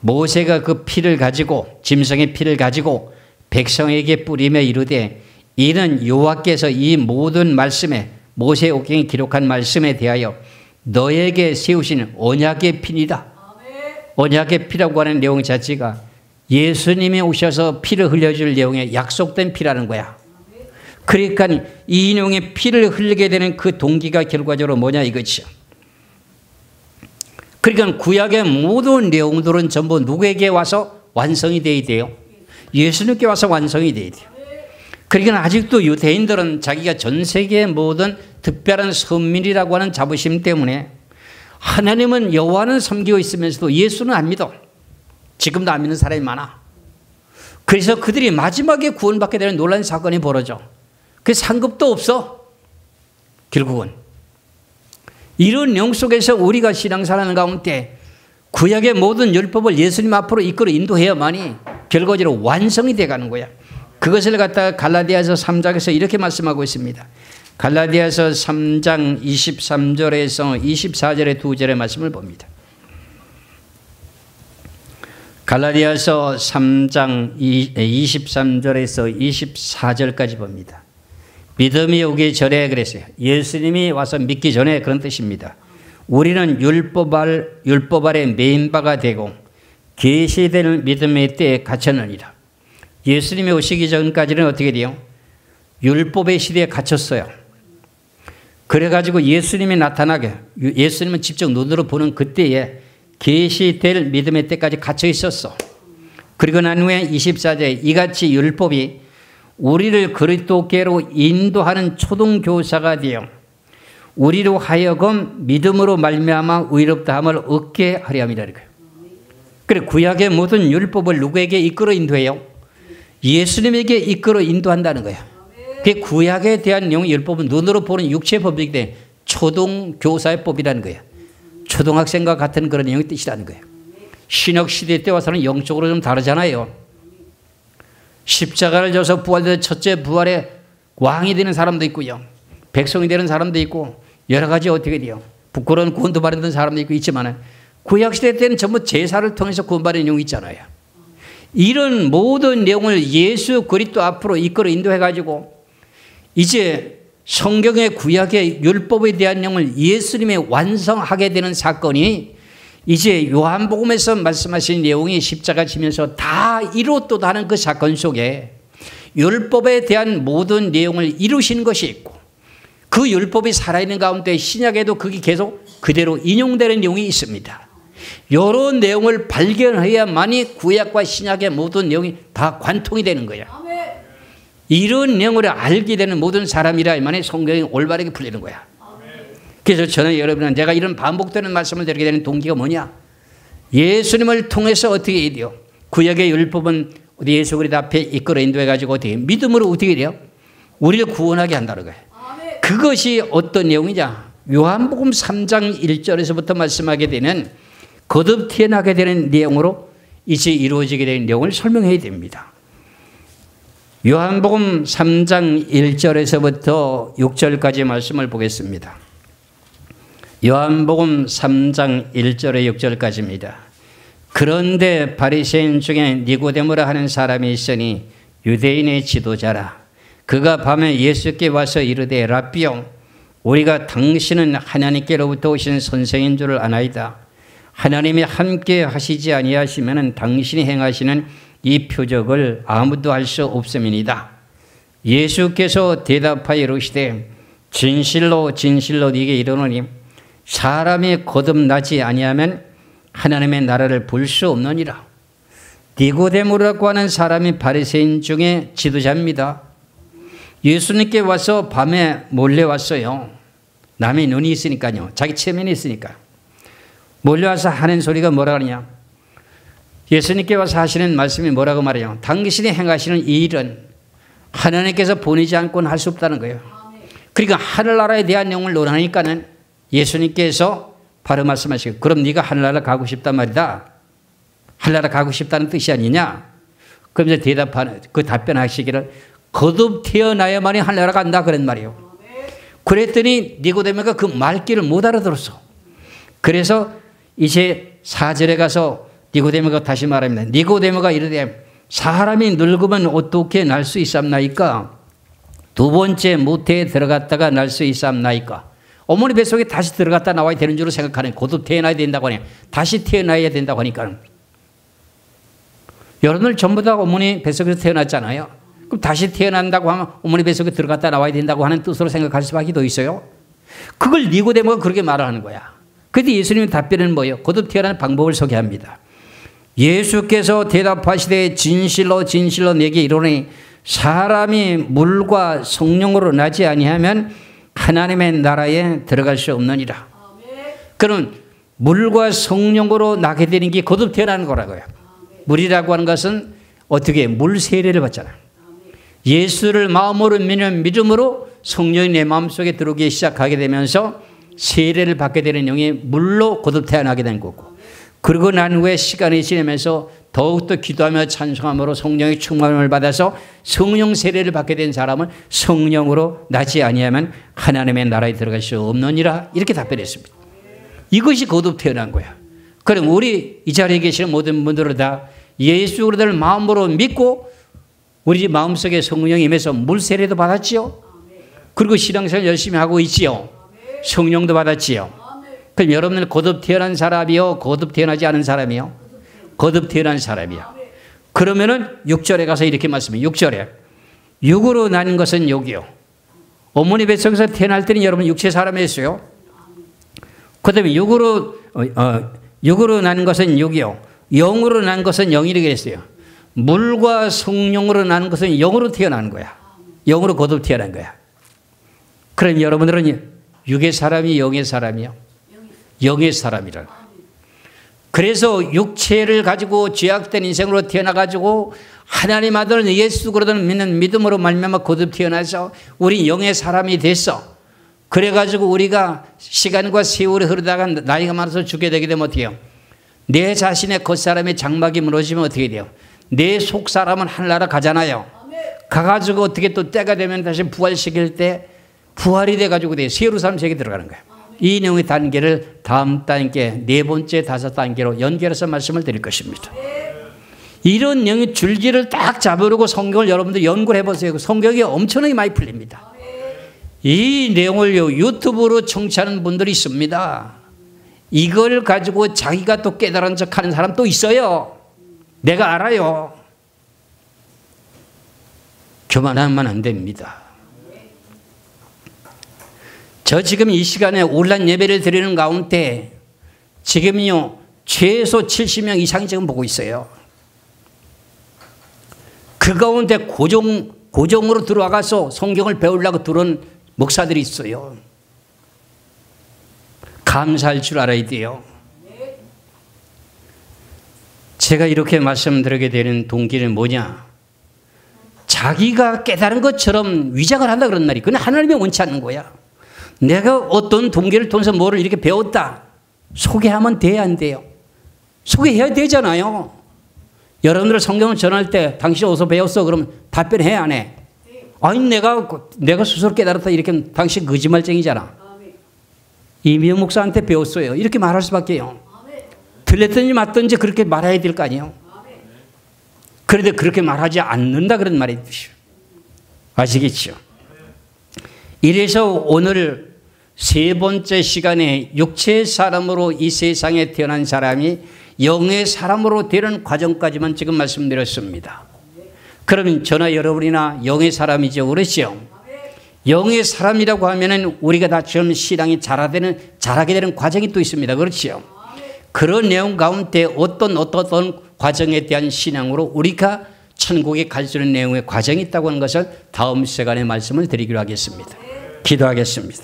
[SPEAKER 1] 모세가 그 피를 가지고 짐승의 피를 가지고 백성에게 뿌리며 이르되 이는 여호와께서 이 모든 말씀에 모세오경에 기록한 말씀에 대하여 너에게 세우신 언약의 피니다. 언약의 피라고 하는 내용 자체가 예수님이 오셔서 피를 흘려줄 내용에 약속된 피라는 거야. 그러니까 이 인용의 피를 흘리게 되는 그 동기가 결과적으로 뭐냐 이거죠. 그러니까 구약의 모든 내용들은 전부 누구에게 와서 완성이 돼야 돼요? 예수님께 와서 완성이 돼야 돼요. 그러니까 아직도 유대인들은 자기가 전 세계의 모든 특별한 선민이라고 하는 자부심 때문에 하나님은 여호와는 섬기고 있으면서도 예수는 안 믿어. 지금도 안 믿는 사람이 많아. 그래서 그들이 마지막에 구원받게 되는 놀라운 사건이 벌어져. 그 상급도 없어. 결국은. 이런 내용 속에서 우리가 신앙생활하는 가운데 구약의 모든 율법을 예수님 앞으로 이끌어 인도해야만이 결과적으로 완성이 돼가는 거야. 그것을 갖다가 갈라디아서 3장에서 이렇게 말씀하고 있습니다. 갈라디아서 3장 23절에서 24절의 두 절의 말씀을 봅니다. 갈라디아서 3장 23절에서 24절까지 봅니다. 믿음이 오기 전에 그랬어요. 예수님이 와서 믿기 전에 그런 뜻입니다. 우리는 율법 아래 매인 바가 되고 계시될 믿음의 때에 갇혔느니라. 예수님이 오시기 전까지는 어떻게 돼요? 율법의 시대에 갇혔어요. 그래가지고 예수님이 나타나게, 예수님은 직접 눈으로 보는 그때에 계시될 믿음의 때까지 갇혀 있었어. 그리고 난 후에 24절에 이같이 율법이 우리를 그리스도께로 인도하는 초등교사가 되어 우리로 하여금 믿음으로 말미암아 의롭다함을 얻게 하려 함이라. 그래 구약의 모든 율법을 누구에게 이끌어 인도해요? 예수님에게 이끌어 인도한다는 거야. 그 구약에 대한 내용 율법은 눈으로 보는 육체의 법이기 때문에 초등교사의 법이라는 거야. 초등학생과 같은 그런 내용의 뜻이라는 거예요. 신약 시대 때 와서는 영적으로 좀 다르잖아요. 십자가를 져서 부활된 첫째 부활의 왕이 되는 사람도 있고요. 백성이 되는 사람도 있고 여러 가지 어떻게 돼요. 부끄러운 구원도 받는 사람도 있고 있지만 구약 시대 때는 전부 제사를 통해서 구원받는 내용이 있잖아요. 이런 모든 내용을 예수 그리스도 앞으로 이끌어 인도해 가지고 이제 성경의 구약의 율법에 대한 내용을 예수님이 완성하게 되는 사건이 이제 요한복음에서 말씀하신 내용이 십자가 지면서 다 이루었다는 그 사건 속에 율법에 대한 모든 내용을 이루신 것이 있고 그 율법이 살아있는 가운데 신약에도 그게 계속 그대로 인용되는 내용이 있습니다. 이런 내용을 발견해야만이 구약과 신약의 모든 내용이 다 관통이 되는 거야. 이런 내용을 알게 되는 모든 사람이라야만이 성경이 올바르게 풀리는 거야. 그래서 저는 여러분은 내가 이런 반복되는 말씀을 드리게 되는 동기가 뭐냐? 예수님을 통해서 어떻게 해야 돼요? 구약의 율법은 우리 예수 그리스도 앞에 이끌어 인도해가지고 어떻게 믿음으로 어떻게 돼요? 우리를 구원하게 한다는 거예요. 그것이 어떤 내용이냐? 요한복음 3장 1절에서부터 말씀하게 되는 거듭 태어나게 되는 내용으로 이제 이루어지게 되는 내용을 설명해야 됩니다. 요한복음 3장 1절에서부터 6절까지 말씀을 보겠습니다. 요한복음 3장 1절에 6절까지입니다. 그런데 바리새인 중에 니고데모라 하는 사람이 있으니 유대인의 지도자라. 그가 밤에 예수께 와서 이르되 라삐요 우리가 당신은 하나님께로부터 오신 선생인 줄을 아나이다. 하나님이 함께 하시지 아니하시면 당신이 행하시는 이 표적을 아무도 알 수 없음이니이다. 예수께서 대답하여 이르시되 진실로 진실로 네게 이르노니 사람이 거듭나지 아니하면 하나님의 나라를 볼 수 없느니라. 니고데모라고 하는 사람이 바리새인 중에 지도자입니다. 예수님께 와서 밤에 몰래 왔어요. 남의 눈이 있으니까요. 자기 체면이 있으니까. 몰려와서 하는 소리가 뭐라 하느냐. 예수님께 와서 하시는 말씀이 뭐라고 말해요. 당신이 행하시는 이 일은 하나님께서 보내지 않고는 할 수 없다는 거예요. 그러니까 하늘나라에 대한 내용을 논하니까는 예수님께서 바로 말씀하시고 그럼 네가 하늘나라 가고 싶단 말이다. 하늘나라 가고 싶다는 뜻이 아니냐. 그럼 이제 대답하는 그 답변하시기를 거듭 태어나야만이 하늘나라 간다 그런 말이에요. 그랬더니 니고데모가 그 말귀를 못 알아들었어. 그래서 이제 4절에 가서 니고데모가 다시 말합니다. 니고데모가 이르되 사람이 늙으면 어떻게 날 수 있삼나이까? 두 번째 모태에 들어갔다가 날 수 있삼나이까? 어머니 뱃속에 다시 들어갔다 나와야 되는 줄로 생각하는, 거듭 태어나야 된다고 하니, 다시 태어나야 된다고 하니까. 여러분들 전부 다 어머니 뱃속에서 태어났잖아요. 그럼 다시 태어난다고 하면 어머니 뱃속에 들어갔다 나와야 된다고 하는 뜻으로 생각할 수밖에 더 있어요. 그걸 니고데모가 그렇게 말하는 거야. 그런데 예수님의 답변은 뭐예요? 거듭 태어나는 방법을 소개합니다. 예수께서 대답하시되 진실로 진실로 내게 이르노니 사람이 물과 성령으로 나지 아니하면 하나님의 나라에 들어갈 수 없느니라. 그럼 물과 성령으로 나게 되는 게 거듭 태어나는 거라고요. 물이라고 하는 것은 어떻게 물 세례를 받잖아요. 예수를 마음으로 믿는 믿음으로 성령이 내 마음속에 들어오기 시작하게 되면서 세례를 받게 되는 영이 물로 거듭 태어나게 된 거고, 그러고 난 후에 시간이 지나면서 더욱더 기도하며 찬송함으로 성령의 충만을 받아서 성령 세례를 받게 된 사람은 성령으로 나지 아니하면 하나님의 나라에 들어갈 수 없느니라, 이렇게 답변했습니다. 이것이 거듭 태어난 거야. 그럼 우리 이 자리에 계시는 모든 분들은 다 예수 그리스도를 마음으로 믿고 우리 마음속에 성령이 임해서 물 세례도 받았지요. 그리고 신앙생활 열심히 하고 있지요. 성령도 받았지요. 그럼 여러분은 거듭 태어난 사람이요, 거듭 태어나지 않은 사람이요? 거듭 태어난 사람이요. 그러면은 6절에 가서 이렇게 말씀해요. 6절에 육으로 난 것은 육이요. 어머니 뱃속에서 태어날 때는 여러분 육체 사람이었어요. 그 다음에 육으로 난 것은 육이요, 영으로 난 것은 영이라고 했어요. 물과 성령으로 난 것은 영으로 태어나는 거야. 영으로 거듭 태어난 거야. 그럼 여러분들은 육의 사람이 영의 사람이요? 영의 사람이라. 그래서 육체를 가지고 죄악된 인생으로 태어나가지고 하나님 아들 예수 그리스도를 믿는 믿음으로 말미암아 거듭 태어나서 우리 영의 사람이 됐어. 그래가지고 우리가 시간과 세월이 흐르다가 나이가 많아서 죽게 되게 되면 어떻게 해요? 내 자신의 겉사람의 장막이 무너지면 어떻게 돼요? 내 속사람은 하늘나라 가잖아요. 가가지고 어떻게 또 때가 되면 다시 부활시킬 때 부활이 돼가지고 새로 사람 세계에 들어가는 거예요. 이 내용의 단계를 다음 단계, 네 번째, 다섯 단계로 연결해서 말씀을 드릴 것입니다. 이런 내용의 줄기를 딱 잡으려고 성경을 여러분들 연구를 해보세요. 성경이 엄청나게 많이 풀립니다. 이 내용을 유튜브로 청취하는 분들이 있습니다. 이걸 가지고 자기가 또 깨달은 척하는 사람 또 있어요. 내가 알아요. 교만하면 안 됩니다. 저 지금 이 시간에 온라인 예배를 드리는 가운데 지금요 최소 70명 이상이 지금 보고 있어요. 그 가운데 고정으로 들어와가서 성경을 배우려고 들어온 목사들이 있어요. 감사할 줄 알아야 돼요. 제가 이렇게 말씀드리게 되는 동기는 뭐냐? 자기가 깨달은 것처럼 위장을 한다 그런 말이, 그건 하나님이 원치 않는 거야. 내가 어떤 동기를 통해서 뭐를 이렇게 배웠다, 소개하면 돼야 안 돼요? 소개해야 되잖아요. 여러분들 성경을 전할 때 당신 어디서 배웠어? 그러면 답변해 안 해? 아니 내가 스스로 깨달았다, 이렇게 당신 거짓말쟁이잖아. 이미영 목사한테 배웠어요, 이렇게 말할 수밖에요. 틀렸든지 맞든지 그렇게 말해야 될 거 아니에요. 그런데 그렇게 말하지 않는다 그런 말이 뜻이에요. 아시겠죠? 이래서 오늘 세 번째 시간에 육체의 사람으로 이 세상에 태어난 사람이 영의 사람으로 되는 과정까지만 지금 말씀드렸습니다. 그러면 저나 여러분이나 영의 사람이죠, 그렇죠? 영의 사람이라고 하면은 우리가 다 처음 신앙이 자라게 되는 과정이 또 있습니다, 그렇죠? 그런 내용 가운데 어떤 과정에 대한 신앙으로 우리가 천국에 갈 수 있는 내용의 과정이 있다고 하는 것을 다음 시간에 말씀을 드리기로 하겠습니다. 기도하겠습니다.